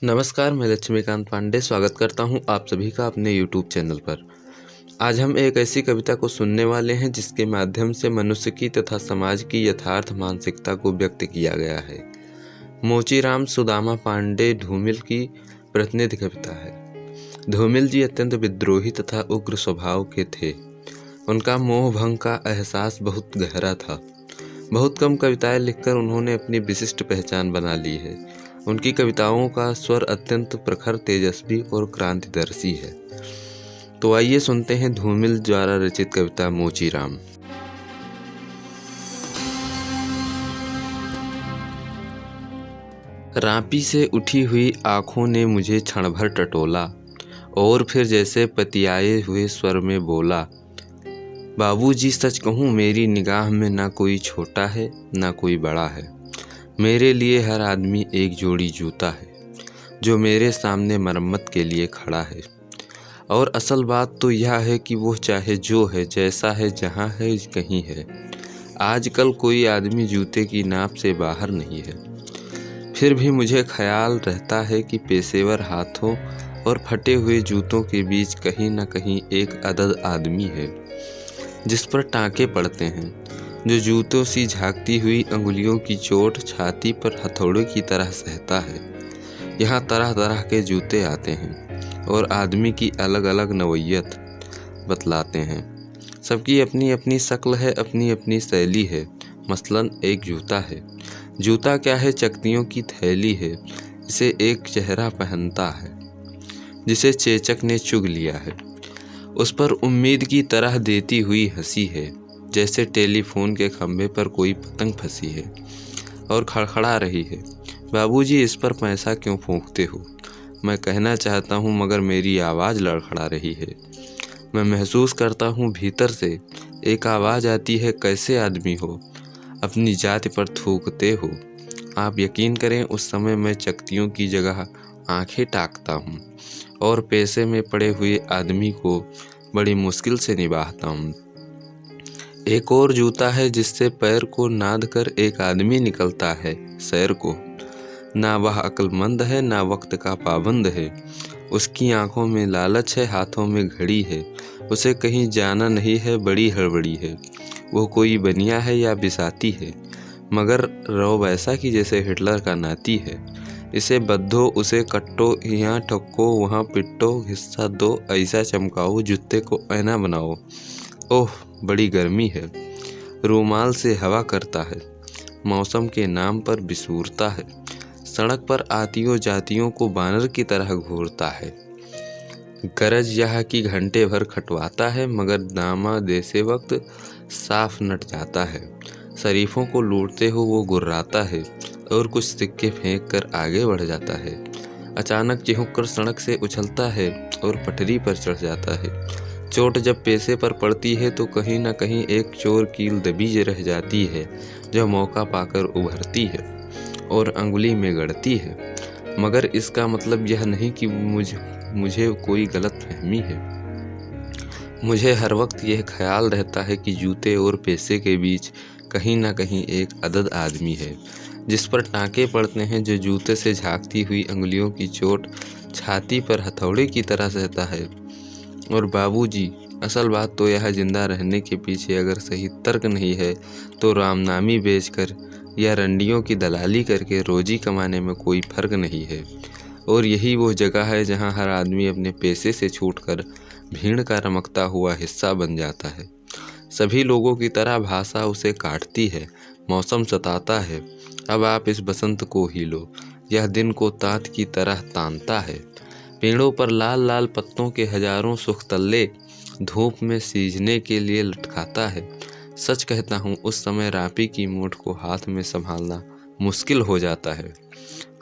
नमस्कार, मैं लक्ष्मीकांत पांडे स्वागत करता हूं आप सभी का अपने यूट्यूब चैनल पर। आज हम एक ऐसी कविता को सुनने वाले हैं जिसके माध्यम से मनुष्य की तथा समाज की यथार्थ मानसिकता को व्यक्त किया गया है। मोचीराम सुदामा पांडे धूमिल की प्रतिनिधि कविता है। धूमिल जी अत्यंत विद्रोही तथा उग्र स्वभाव के थे। उनका मोह भंग का एहसास बहुत गहरा था। बहुत कम कविताएं लिखकर उन्होंने अपनी विशिष्ट पहचान बना ली है। उनकी कविताओं का स्वर अत्यंत प्रखर, तेजस्वी और क्रांतिदर्शी है। तो आइए सुनते हैं धूमिल द्वारा रचित कविता मोचीराम। रापी से उठी हुई आंखों ने मुझे क्षण भर टटोला और फिर जैसे पतियाए हुए स्वर में बोला, बाबूजी सच कहूँ मेरी निगाह में ना कोई छोटा है ना कोई बड़ा है। मेरे लिए हर आदमी एक जोड़ी जूता है जो मेरे सामने मरम्मत के लिए खड़ा है। और असल बात तो यह है कि वो चाहे जो है, जैसा है, जहाँ है, कहीं है, आजकल कोई आदमी जूते की नाप से बाहर नहीं है। फिर भी मुझे ख्याल रहता है कि पेशेवर हाथों और फटे हुए जूतों के बीच कहीं न कहीं एक अदद आदमी है जिस पर टाँके पड़ते हैं, जो जूतों सी झांकती हुई अंगुलियों की चोट छाती पर हथौड़े की तरह सहता है। यहाँ तरह तरह के जूते आते हैं और आदमी की अलग अलग नौइयत बतलाते हैं। सबकी अपनी अपनी शक्ल है, अपनी अपनी शैली है। मसलन एक जूता है। जूता क्या है? चकतियों की थैली है। इसे एक चेहरा पहनता है जिसे चेचक ने चुग लिया है। उस पर उम्मीद की तरह देती हुई हंसी है, जैसे टेलीफोन के खंभे पर कोई पतंग फंसी है और खड़खड़ा रही है। बाबूजी इस पर पैसा क्यों फूंकते हो? मैं कहना चाहता हूँ मगर मेरी आवाज़ लड़खड़ा रही है। मैं महसूस करता हूँ भीतर से एक आवाज़ आती है, कैसे आदमी हो, अपनी जाति पर थूकते हो। आप यकीन करें उस समय मैं चकतियों की जगह आंखें ताकता हूँ और पैसे में पड़े हुए आदमी को बड़ी मुश्किल से निभाता हूँ। एक और जूता है जिससे पैर को नाद कर एक आदमी निकलता है सैर को। ना वह अक्लमंद है ना वक्त का पाबंद है। उसकी आंखों में लालच है, हाथों में घड़ी है। उसे कहीं जाना नहीं है, बड़ी हड़बड़ी है। वो कोई बनिया है या बिसाती है, मगर रौ वैसा कि जैसे हिटलर का नाती है। इसे बद्धो, उसे कट्टो, यहाँ ठक्को वहाँ पिट्टो, हिस्सा दो, ऐसा चमकाओ, जूते को ऐना बनाओ। ओह बड़ी गर्मी है। रूमाल से हवा करता है, मौसम के नाम पर बिसूरता है। सड़क पर आतियों जातियों को बानर की तरह घूरता है। गरज यह कि घंटे भर खटवाता है, मगर दामा देते वक्त साफ नट जाता है। शरीफों को लूटते हो वो गुर्राता है और कुछ सिक्के फेंक कर आगे बढ़ जाता है। अचानक चिहुक कर सड़क से उछलता है और पटरी पर चढ़ जाता है। चोट जब पैसे पर पड़ती है तो कहीं न कहीं एक चोर कील दबी रह जाती है, जो मौका पाकर उभरती है और अंगुली में गड़ती है। मगर इसका मतलब यह नहीं कि मुझे कोई गलत फहमी है। मुझे हर वक्त यह ख्याल रहता है कि जूते और पैसे के बीच कहीं न कहीं एक अदद आदमी है जिस पर टाँके पड़ते हैं, जो जूते से झांकती हुई अंगुलियों की चोट छाती पर हथौड़े की तरह सहता है। और बाबूजी, असल बात तो यह जिंदा रहने के पीछे अगर सही तर्क नहीं है तो रामनामी बेचकर या रंडियों की दलाली करके रोजी कमाने में कोई फर्क नहीं है। और यही वो जगह है जहां हर आदमी अपने पैसे से छूटकर भीड़ का रमकता हुआ हिस्सा बन जाता है। सभी लोगों की तरह भाषा उसे काटती है, मौसम सताता है। अब आप इस बसंत को ही लो, यह दिन को तात की तरह तानता है। पेड़ों पर लाल लाल पत्तों के हजारों सुख्तल्ले धूप में सींचने के लिए लटकाता है। सच कहता हूँ उस समय रापी की मूठ को हाथ में संभालना मुश्किल हो जाता है।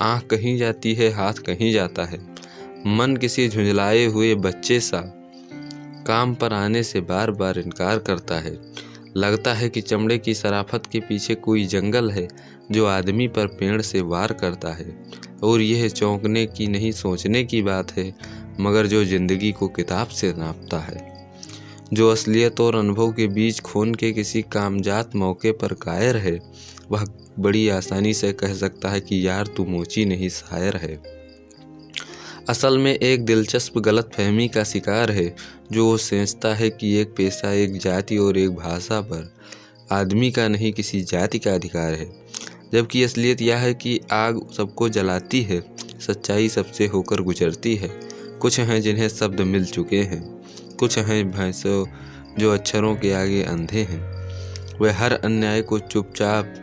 आँख कहीं जाती है, हाथ कहीं जाता है। मन किसी झुंझलाए हुए बच्चे सा काम पर आने से बार बार इनकार करता है। लगता है कि चमड़े की शराफत के पीछे कोई जंगल है जो आदमी पर पेड़ से वार करता है। और यह चौंकने की नहीं, सोचने की बात है, मगर जो जिंदगी को किताब से नापता है, जो असलियत और अनुभव के बीच खून के किसी कामजात मौके पर कायर है, वह बड़ी आसानी से कह सकता है कि यार तू मोची नहीं शायर है। असल में एक दिलचस्प गलतफहमी का शिकार है जो वो सोचता है कि एक पेशा एक जाति और एक भाषा पर आदमी का नहीं किसी जाति का अधिकार है, जबकि असलियत यह है कि आग सबको जलाती है, सच्चाई सबसे होकर गुजरती है। कुछ हैं जिन्हें शब्द मिल चुके हैं, कुछ हैं भैंसों जो अक्षरों के आगे अंधे हैं। वे हर अन्याय को चुपचाप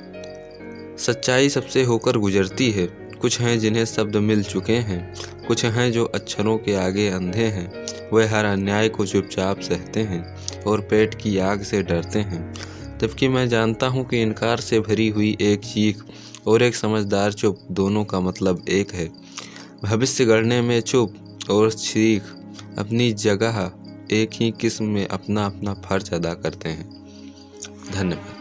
सच्चाई सबसे होकर गुजरती है। कुछ हैं जिन्हें शब्द मिल चुके हैं, कुछ हैं जो अक्षरों के आगे अंधे हैं। वे हर अन्याय को चुपचाप सहते हैं और पेट की आग से डरते हैं, जबकि मैं जानता हूँ कि इनकार से भरी हुई एक चीख और एक समझदार चुप दोनों का मतलब एक है। भविष्य गढ़ने में चुप और चीख अपनी जगह एक ही किस्म में अपना अपना फर्ज अदा करते हैं। धन्यवाद।